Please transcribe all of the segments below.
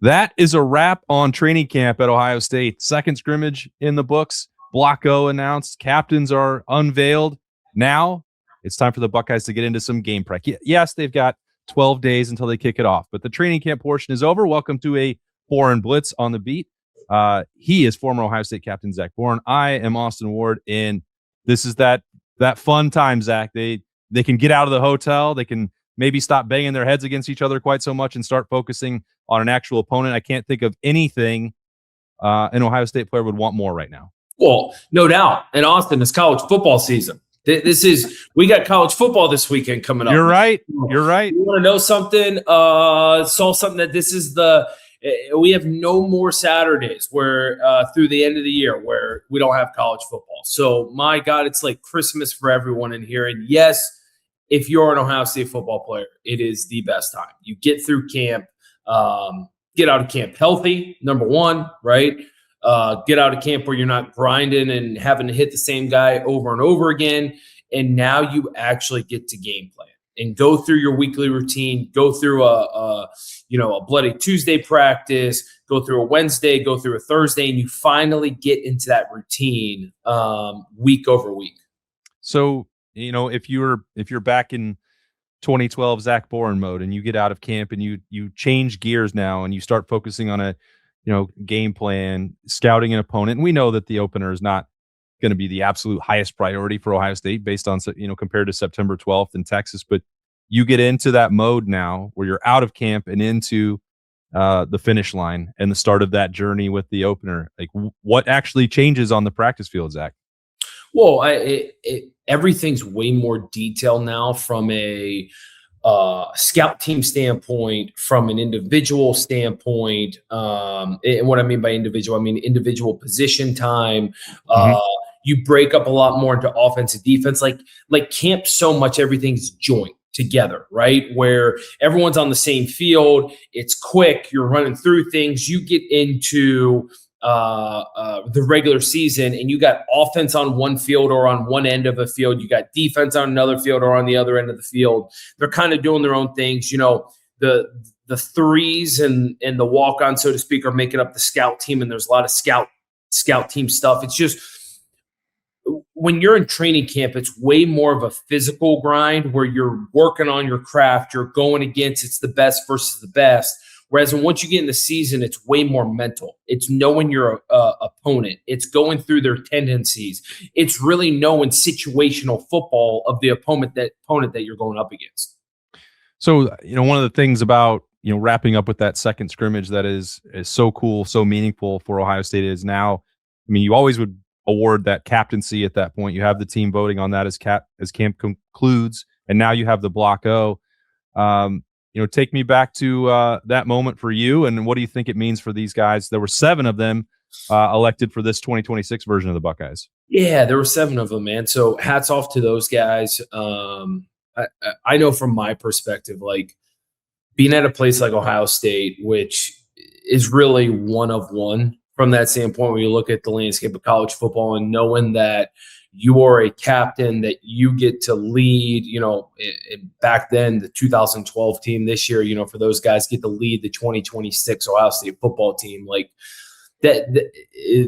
That is a wrap on training camp at Ohio State. Second scrimmage in the books. Block O announced. Captains are unveiled. Now it's time for the Buckeyes to get into some game prep. Yes, they've got 12 days until they kick it off, but the training camp portion is over. Welcome to a Boren Blitz on the beat. He is former Ohio State captain Zach Boren. I am Austin Ward, and this is that fun time, Zach. They can get out of the hotel. They can maybe stop banging their heads against each other quite so much and start focusing on an actual opponent. I can't think of anything an Ohio State player would want more right now. Well, no doubt. And Austin, it's college football season. We got college football this weekend coming up. You're right. You're right. You want to know something? Saw something that this is we have no more Saturdays where through the end of the year where we don't have college football. So my God, it's like Christmas for everyone in here. And yes, if you're an Ohio State football player, it is the best time. You get through camp, get out of camp healthy, number one, right? Get out of camp where you're not grinding and having to hit the same guy over and over again. And now you actually get to game plan and go through your weekly routine, go through a bloody Tuesday practice, go through a Wednesday, go through a Thursday, and you finally get into that routine week over week. So, if you're back in 2012 Zach Boren mode and you get out of camp and you change gears now and you start focusing on a game plan, scouting an opponent, and we know that the opener is not going to be the absolute highest priority for Ohio State based on compared to September 12th in Texas, but you get into that mode now where you're out of camp and into the finish line and the start of that journey with the opener. Like, what actually changes on the practice field, Zach? Well, everything's way more detailed now from a scout team standpoint, from an individual standpoint. And what I mean by individual, I mean individual position time. You break up a lot more into offense and defense. Like camp, so much everything's joint together, right? Where everyone's on the same field. It's quick. You're running through things. You get into the regular season and you got offense on one field or on one end of a field, you got defense on another field or on the other end of the field. They're kind of doing their own things. The threes and the walk-on, so to speak, are making up the scout team, and there's a lot of scout team stuff. It's just when you're in training camp, it's way more of a physical grind where you're working on your craft, you're going against it's the best versus the best. Whereas once you get in the season, it's way more mental. It's knowing your opponent. It's going through their tendencies. It's really knowing situational football of the opponent that you're going up against. So, one of the things about, wrapping up with that second scrimmage that is so cool, so meaningful for Ohio State is now, you always would award that captaincy at that point. You have the team voting on that as camp concludes, and now you have the block O. Take me back to that moment for you, and what do you think it means for these guys? There were 7 of them elected for this 2026 version of the Buckeyes. Yeah, there were 7 of them, man. So hats off to those guys. I know from my perspective, like being at a place like Ohio State, which is really one of one from that standpoint, when you look at the landscape of college football and knowing that you are a captain, that you get to lead, back then the 2012 team, this year, for those guys get to lead the 2026 Ohio State football team. Like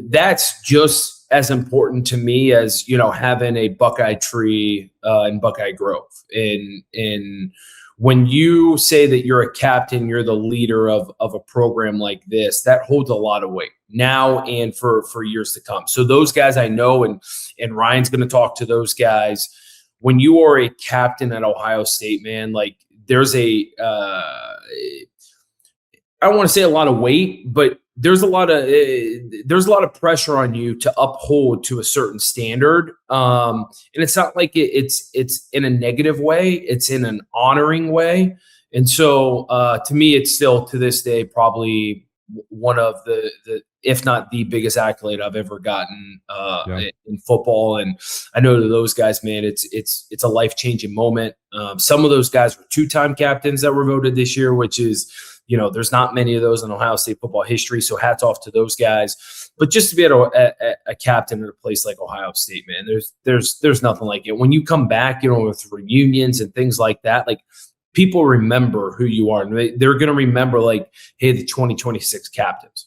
that's just as important to me as, having a Buckeye tree in Buckeye Grove. And when you say that you're a captain, you're the leader of a program like this, that holds a lot of weight now and for years to come. So those guys I know, and Ryan's going to talk to those guys. When you are a captain at Ohio State, man, like there's I don't want to say a lot of weight, but there's a lot of pressure on you to uphold to a certain standard. And it's not like it's in a negative way. It's in an honoring way. And so to me, it's still to this day, probably one of the if not the biggest accolade I've ever gotten in football. And I know to those guys, man, it's a life-changing moment. Some of those guys were 2-time captains that were voted this year, which is, there's not many of those in Ohio State football history. So hats off to those guys. But just to be a captain at a place like Ohio State, man, there's nothing like it. When you come back, with reunions and things like that, like people remember who you are. And they're going to remember, like, hey, the 2026 captains.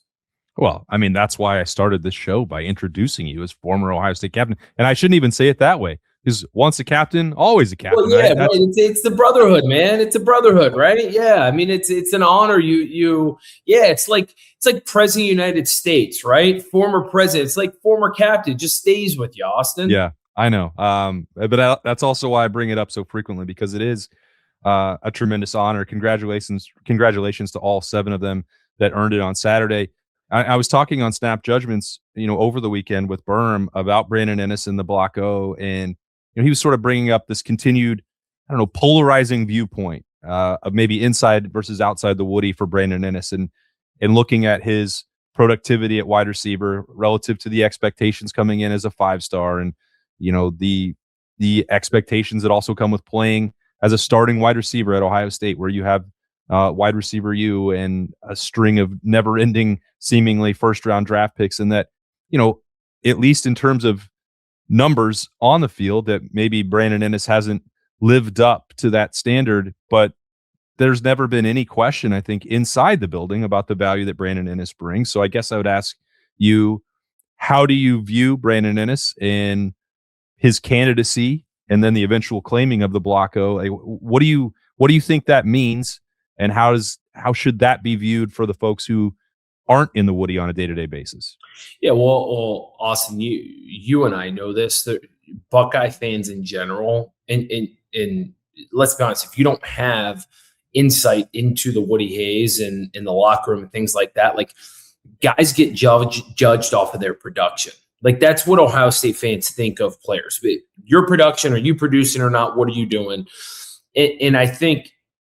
Well, I mean, that's why I started this show by introducing you as former Ohio State captain. And I shouldn't even say it that way, because once a captain, always a captain. Well, yeah, right? It's the brotherhood, man. It's a brotherhood, right? Yeah, I mean, it's an honor. It's like President of the United States, right? Former president. It's like former captain. Just stays with you, Austin. Yeah, I know. But that's also why I bring it up so frequently, because it is a tremendous honor. Congratulations to all 7 of them that earned it on Saturday. I was talking on Snap Judgments, over the weekend with Berm about Brandon Ennis and the Block O, and he was sort of bringing up this continued, polarizing viewpoint of maybe inside versus outside the Woody for Brandon Ennis, and looking at his productivity at wide receiver relative to the expectations coming in as a 5-star, and the expectations that also come with playing as a starting wide receiver at Ohio State, where you have wide receiver you and a string of never-ending, seemingly first-round draft picks, and that, at least in terms of numbers on the field, that maybe Brandon Ennis hasn't lived up to that standard, but there's never been any question, I think, inside the building about the value that Brandon Ennis brings. So I guess I would ask you, how do you view Brandon Ennis and his candidacy, and then the eventual claiming of the Block O? What do you think that means? And how should that be viewed for the folks who aren't in the Woody on a day-to-day basis? Yeah, well, Austin, you and I know this. The Buckeye fans in general, and let's be honest, if you don't have insight into the Woody Hayes and in the locker room and things like that, like, guys get judged off of their production. Like, that's what Ohio State fans think of players. Your production, are you producing or not? What are you doing? And I think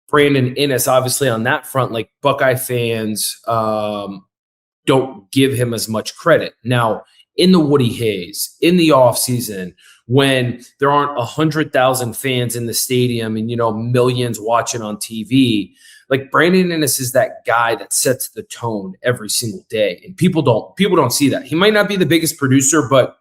Brandon Ennis, obviously on that front, like, Buckeye fans don't give him as much credit. Now, in the Woody Hayes, in the offseason, when there aren't 100,000 fans in the stadium and, millions watching on TV, like, Brandon Ennis is that guy that sets the tone every single day. And people don't see that. He might not be the biggest producer, but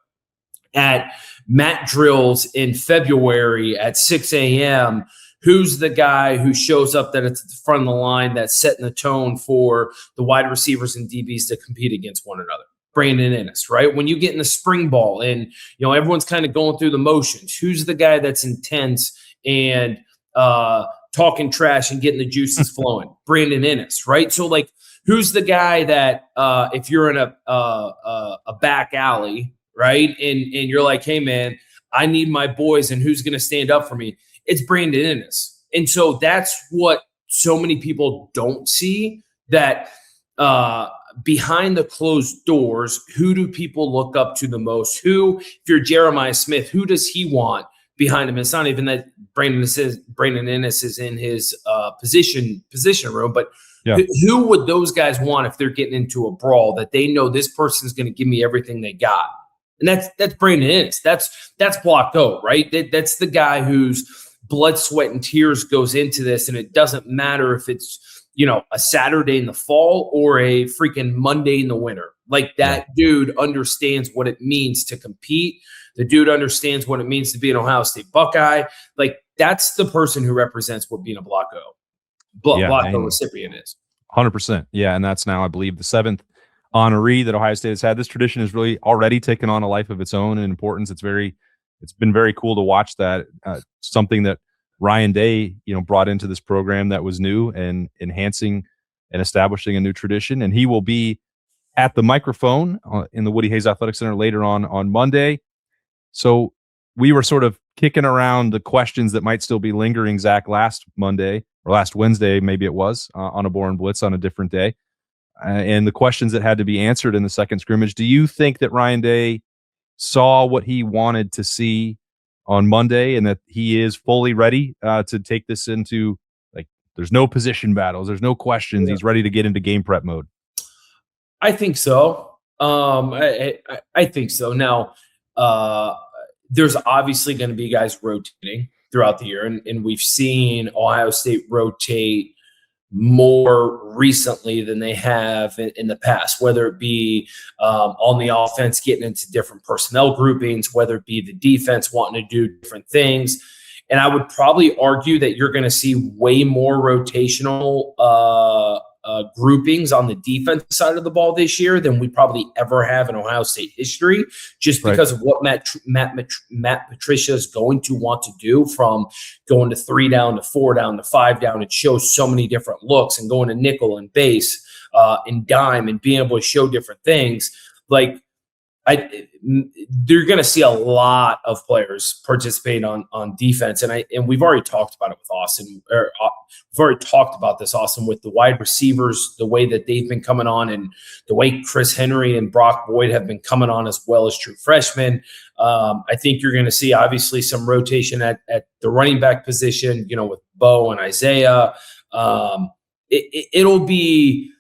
at Matt drills in February at 6 a.m., who's the guy who shows up that it's at the front of the line that's setting the tone for the wide receivers and DBs to compete against one another? Brandon Ennis, right? When you get in the spring ball and, everyone's kind of going through the motions, who's the guy that's intense and talking trash and getting the juices flowing? Brandon Ennis, right? So, like, who's the guy that if you're in a back alley, right, and you're like, hey, man, I need my boys, and who's going to stand up for me? It's Brandon Ennis. And so that's what so many people don't see, that behind the closed doors, who do people look up to the most? If you're Jeremiah Smith, who does he want behind him? It's not even that Brandon Ennis is in his position room, but yeah, who would those guys want if they're getting into a brawl that they know this person's going to give me everything they got? And that's Brandon Ennis. That's Block O, right? That's the guy whose blood, sweat, and tears goes into this, and it doesn't matter if it's a Saturday in the fall or a freaking Monday in the winter. Like, that dude understands what it means to compete. The dude understands what it means to be an Ohio State Buckeye. Like, that's the person who represents what being a Block O recipient is. 100%. Yeah, and that's now, I believe, the 7th honoree that Ohio State has had. This tradition has really already taken on a life of its own in importance. It's been very cool to watch that. Something that Ryan Day, brought into this program that was new and enhancing and establishing a new tradition. And he will be at the microphone in the Woody Hayes Athletic Center later on Monday. So we were sort of kicking around the questions that might still be lingering, Zach, last Monday or last Wednesday, maybe it was, on a Boren Blitz on a different day. And the questions that had to be answered in the second scrimmage. Do you think that Ryan Day saw what he wanted to see on Monday, and that he is fully ready to take this into, like, there's no position battles, there's no questions, he's ready to get into game prep mode? I think so. I think so. Now, there's obviously going to be guys rotating throughout the year, and we've seen Ohio State rotate more recently than they have in the past, whether it be on the offense getting into different personnel groupings, whether it be the defense wanting to do different things. And I would probably argue that you're going to see way more rotational groupings on the defensive side of the ball this year than we probably ever have in Ohio State history, just because of what Matt Patricia is going to want to do, from going to 3 down to 4 down to 5 down. It shows so many different looks, and going to nickel and base and dime and being able to show different things. Like, you're going to see a lot of players participate on defense, and we've already talked about it with Austin. We've already talked about this, Austin, with the wide receivers, the way that they've been coming on, and the way Chris Henry and Brock Boyd have been coming on as well as true freshmen. I think you're going to see obviously some rotation at the running back position, with Bo and Isaiah. It'll be.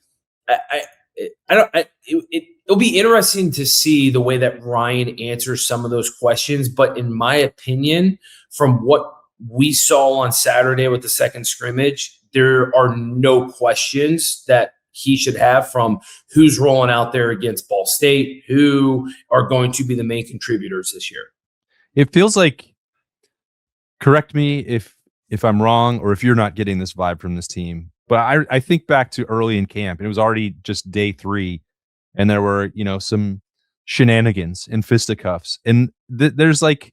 It'll be interesting to see the way that Ryan answers some of those questions. But in my opinion, from what we saw on Saturday with the second scrimmage, there are no questions that he should have from who's rolling out there against Ball State, who are going to be the main contributors this year. It feels like, correct me if I'm wrong, or if you're not getting this vibe from this team, but I think back to early in camp, and it was already just day 3, and there were, some shenanigans and fisticuffs. And there's like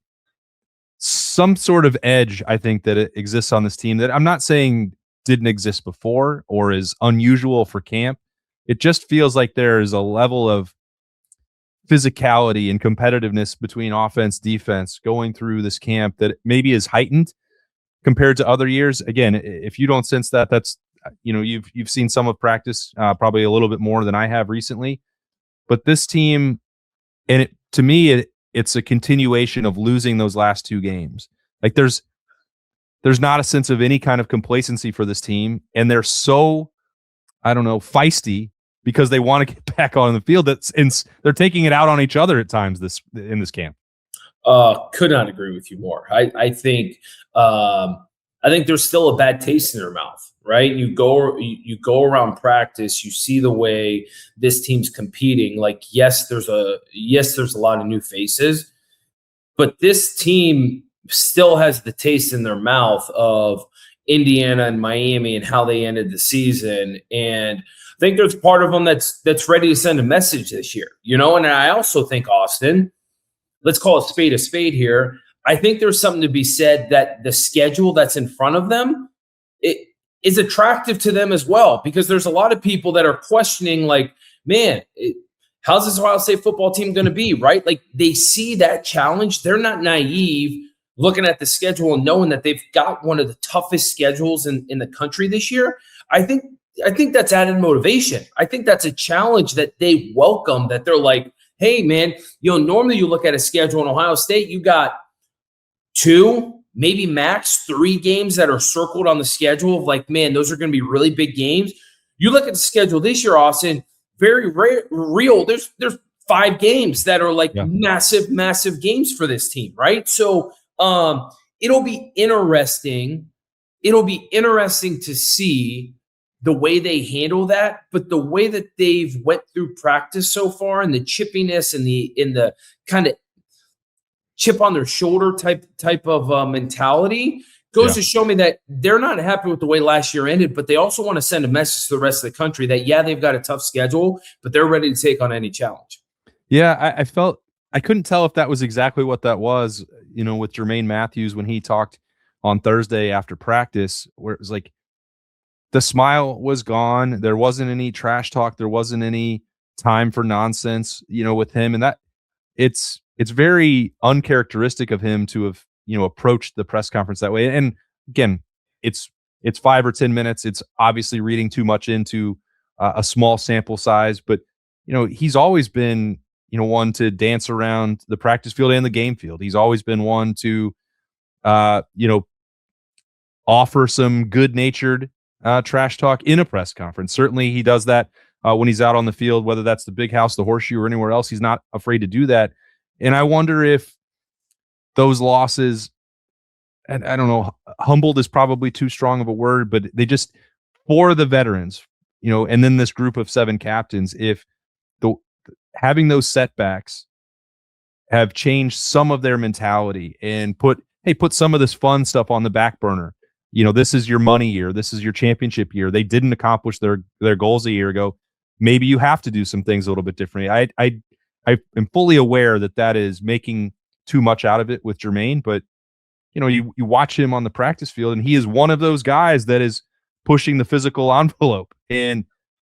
some sort of edge, I think, that it exists on this team that I'm not saying didn't exist before or is unusual for camp. It just feels like there is a level of physicality and competitiveness between offense, defense going through this camp that maybe is heightened compared to other years. Again, if you don't sense that, that's, you've seen some of practice, probably a little bit more than I have recently. But this team, and to me, it's a continuation of losing those last 2 games. Like there's not a sense of any kind of complacency for this team, and they're so, feisty because they want to get back on the field. They're taking it out on each other at times in this camp. Could not agree with you more. I think there's still a bad taste in their mouth, right? You go around practice, you see the way this team's competing. Like, yes, there's a lot of new faces, but this team still has the taste in their mouth of Indiana and Miami and how they ended the season. And I think there's part of them that's ready to send a message this year, And I also think, Austin, let's call a spade here. I think there's something to be said that the schedule that's in front of them, it is attractive to them as well, because there's a lot of people that are questioning, like, man, how's this Ohio State football team going to be, right? Like, they see that challenge. They're not naive looking at the schedule and knowing that they've got one of the toughest schedules in the country this year. I think that's added motivation. I think that's a challenge that they welcome, that they're like, hey, man, normally you look at a schedule in Ohio State, you got 2, maybe max 3 games that are circled on the schedule of like, man, those are going to be really big games. You look at the schedule this year, Austin, very real. There's 5 games that are like massive games for this team, right? So it'll be interesting. It'll be interesting to see the way they handle that, but the way that they've went through practice so far, and the chippiness and the kind of chip on their shoulder type of mentality goes to show me that they're not happy with the way last year ended, but they also want to send a message to the rest of the country that, they've got a tough schedule, but they're ready to take on any challenge. Yeah, I couldn't tell if that was exactly what that was, with Jermaine Matthews when he talked on Thursday after practice, where it was like the smile was gone. There wasn't any trash talk. There wasn't any time for nonsense, with him. And that it's very uncharacteristic of him to have, approached the press conference that way. And again, it's 5 or 10 minutes. It's obviously reading too much into a small sample size, but he's always been, one to dance around the practice field and the game field. He's always been one to, offer some good-natured trash talk in a press conference. Certainly he does that when he's out on the field, whether that's the Big House, the Horseshoe, or anywhere else. He's not afraid to do that. And I wonder if those losses, and I don't know, humbled is probably too strong of a word, but they just, for the veterans, and then this group of 7 captains, if having those setbacks have changed some of their mentality and put hey, put some of this fun stuff on the back burner. This is your money year. This is your championship year. They didn't accomplish their goals a year ago. Maybe you have to do some things a little bit differently. I am fully aware that is making too much out of it with Jermaine, but you watch him on the practice field, and he is one of those guys that is pushing the physical envelope. And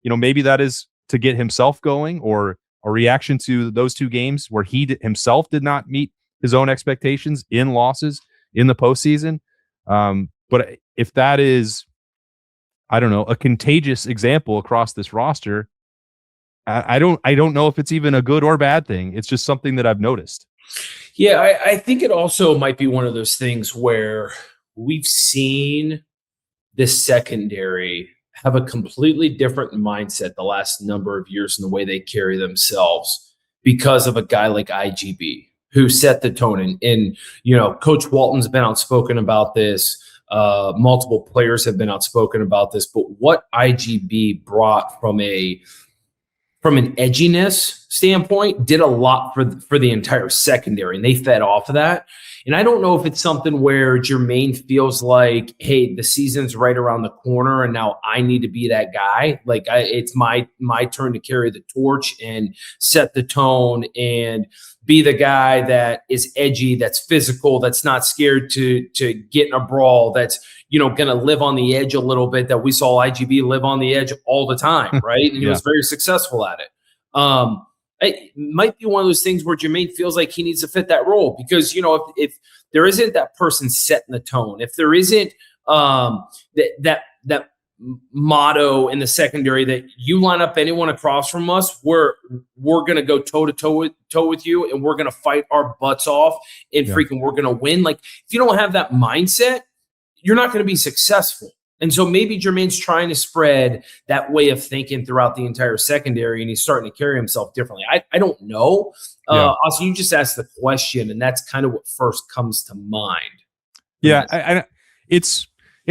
maybe that is to get himself going, or a reaction to those two games where he himself did not meet his own expectations in losses in the postseason. But if that is, I don't know, a contagious example across this roster, I don't know if it's even a good or bad thing. It's just something that I've noticed. Yeah, I think it also might be one of those things where we've seen this secondary have a completely different mindset the last number of years in the way they carry themselves because of a guy like IGB who set the tone. And Coach Walton's been outspoken about this. Multiple players have been outspoken about this. But what IGB brought from an edginess standpoint did a lot for the entire secondary, and they fed off of that. And I don't know if it's something where Jermaine feels like, hey, the season's right around the corner and now I need to be that guy. Like it's my turn to carry the torch and set the tone and be the guy that is edgy, that's physical, that's not scared to get in a brawl, that's going to live on the edge a little bit, that we saw IGB live on the edge all the time, right? And he was very successful at it. It might be one of those things where Jermaine feels like he needs to fit that role because, if there isn't that person setting the tone, if there isn't that motto in the secondary that you line up anyone across from us, we're going to go toe to toe with you, and we're going to fight our butts off, and freaking we're going to win. Like if you don't have that mindset, you're not going to be successful. And so maybe Jermaine's trying to spread that way of thinking throughout the entire secondary, and he's starting to carry himself differently. I don't know. Also, you just asked the question, and that's kind of what first comes to mind. Yeah, I it's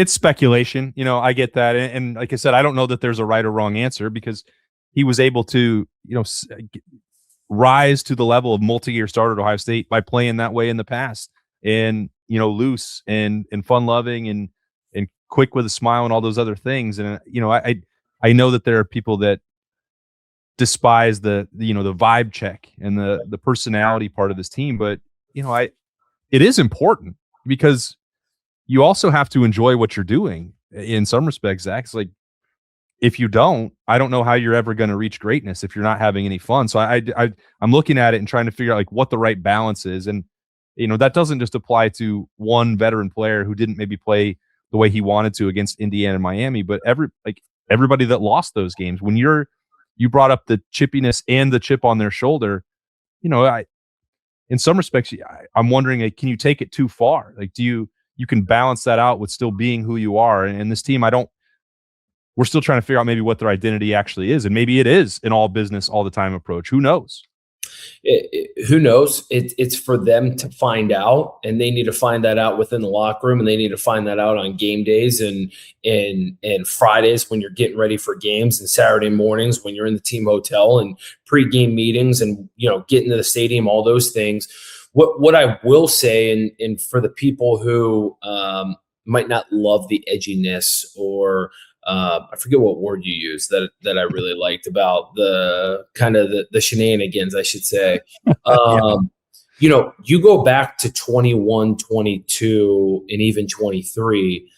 speculation. I get that. And like I said, I don't know that there's a right or wrong answer because he was able to, rise to the level of multi-year starter at Ohio State by playing that way in the past, and, loose and fun-loving and quick with a smile and all those other things. And, I know that there are people that despise the vibe check and the personality part of this team, but, it is important because you also have to enjoy what you're doing in some respects, Zach. It's like, if you don't, I don't know how you're ever going to reach greatness if you're not having any fun. So I'm looking at it and trying to figure out like what the right balance is. And, that doesn't just apply to one veteran player who didn't maybe play the way he wanted to against Indiana and Miami, but everybody that lost those games. When you brought up the chippiness and the chip on their shoulder, in some respects, I'm wondering, can you take it too far? Like, you can balance that out with still being who you are. And this team, we're still trying to figure out maybe what their identity actually is. And maybe it is an all business all the time approach. Who knows? Who knows? It's for them to find out, and they need to find that out within the locker room, and they need to find that out on game days and Fridays when you're getting ready for games, and Saturday mornings when you're in the team hotel, and pregame meetings, and getting to the stadium, all those things. What I will say, and for the people who might not love the edginess, or I forget what word you used that I really liked about the kind of the shenanigans, I should say. You go back to 21, 22, and even 23.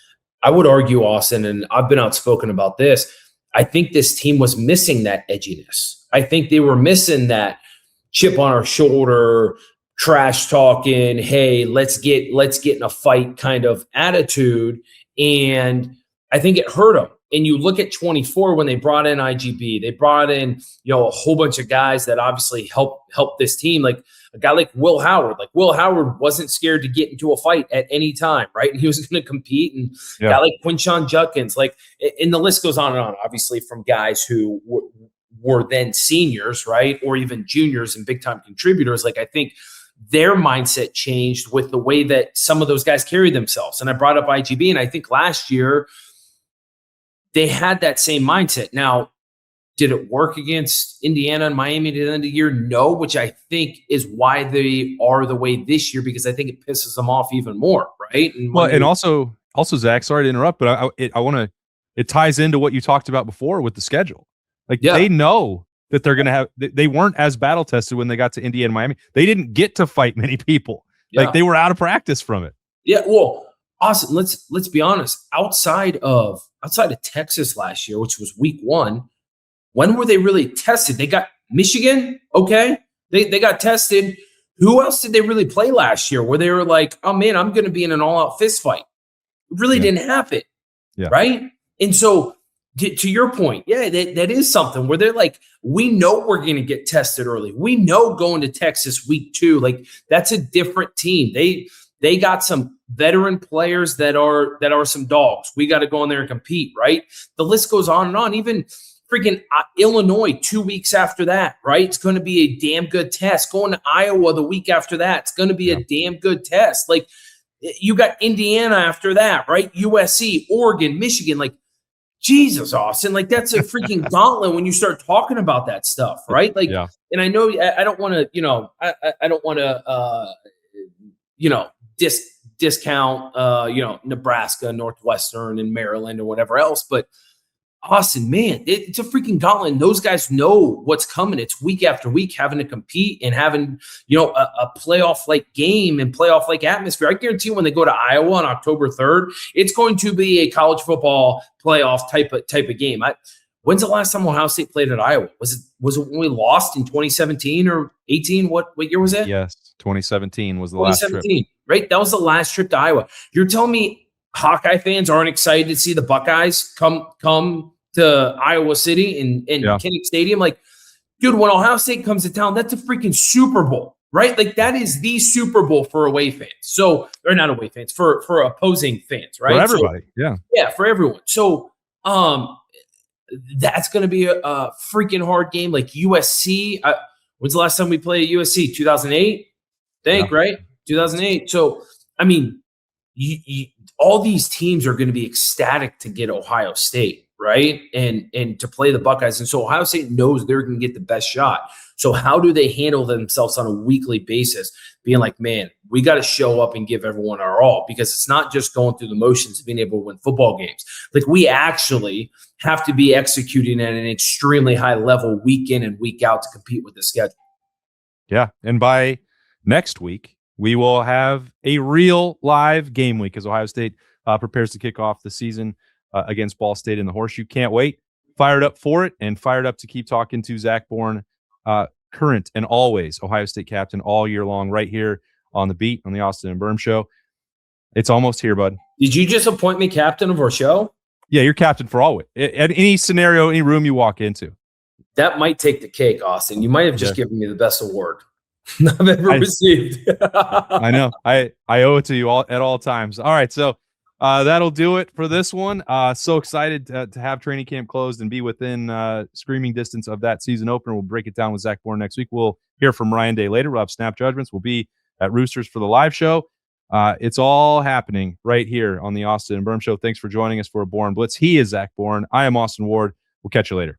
I would argue, Austin, and I've been outspoken about this, I think this team was missing that edginess. I think they were missing that chip on our shoulder, trash talking, hey, let's get in a fight kind of attitude. And I think it hurt them. And you look at 24 when they brought in IGB, they brought in, a whole bunch of guys that obviously help this team. Like a guy like Will Howard. Like Will Howard wasn't scared to get into a fight at any time, right? And he was going to compete. And a guy like Quinshon Judkins, and the list goes on and on, obviously, from guys who were then seniors, right? Or even juniors and big time contributors. Like I think their mindset changed with the way that some of those guys carry themselves. And I brought up IGB, and I think last year they had that same mindset. Now, Did it work against Indiana and Miami at the end of the year? No, which I think is why they are the way this year, because I think it pisses them off even more, right? And also Zach, sorry to interrupt, but I want to. It ties into what you talked about before with the schedule. Like they know that they're going to have. They weren't as battle tested when they got to Indiana and Miami. They didn't get to fight many people. Like they were out of practice from it. Yeah, well, Austin, let's be honest. Outside of Texas last year, which was week 1, when were they really tested? They got Michigan, okay. They got tested. Who else did they really play last year where they were like, oh man, I'm going to be in an all-out fist fight? It really didn't happen, right? And so, to your point, that is something where they're like, we know we're going to get tested early. We know going to Texas week 2, like that's a different team. They got some veteran players that are some dogs. We got to go in there and compete, right? The list goes on and on. Even freaking Illinois 2 weeks after that, right? It's going to be a damn good test. Going to Iowa the week after that, it's going to be a damn good test. Like you got Indiana after that, right? USC, Oregon, Michigan, like Jesus, Austin, like that's a freaking gauntlet when you start talking about that stuff, right? Like, and I know I don't want to, I don't want to, discount, Nebraska, Northwestern, and Maryland, or whatever else, but Austin, man, it's a freaking gauntlet. And those guys know what's coming. It's week after week having to compete and having, a playoff-like game and playoff-like atmosphere. I guarantee you when they go to Iowa on October 3rd, it's going to be a college football playoff type of game. When's the last time Ohio State played at Iowa? Was it when we lost in 2017 or 18? What year was it? Yes, 2017 was the last trip. Right? That was the last trip to Iowa. You're telling me Hawkeye fans aren't excited to see the Buckeyes come to Iowa City and Kinnick Stadium? Like, dude, when Ohio State comes to town, that's a freaking Super Bowl, right? Like, that is the Super Bowl for away fans. So, or not away fans, for opposing fans, right? For everybody, Yeah, for everyone. So, that's going to be a freaking hard game. Like USC, when's the last time we played at USC? 2008? Right? 2008. So, I mean, all these teams are going to be ecstatic to get Ohio State, right? And to play the Buckeyes. And so Ohio State knows they're going to get the best shot. So how do they handle themselves on a weekly basis? Being like, man, we got to show up and give everyone our all, because it's not just going through the motions of being able to win football games. Like, we actually have to be executing at an extremely high level week in and week out to compete with the schedule. Yeah. And by next week, we will have a real live game week as Ohio State prepares to kick off the season against Ball State in the Horseshoe. Can't wait. Fired up for it, and fired up to keep talking to Zach Boren, current and always Ohio State captain all year long, right here on the beat on the Austin and Berm Show. It's almost here, bud. Did you just appoint me captain of our show? Yeah, you're captain for always. At any scenario, any room you walk into. That might take the cake, Austin. You might have just given me the best award I've ever received. I know. I owe it to you at all times. All right, so that'll do it for this one. So excited to have training camp closed and be within screaming distance of that season opener. We'll break it down with Zach Boren next week. We'll hear from Ryan Day later. We'll have snap judgments. We'll be at Roosters for the live show. It's all happening right here on the Austin and Berm Show. Thanks for joining us for a Boren Blitz. He is Zach Boren. I am Austin Ward. We'll catch you later.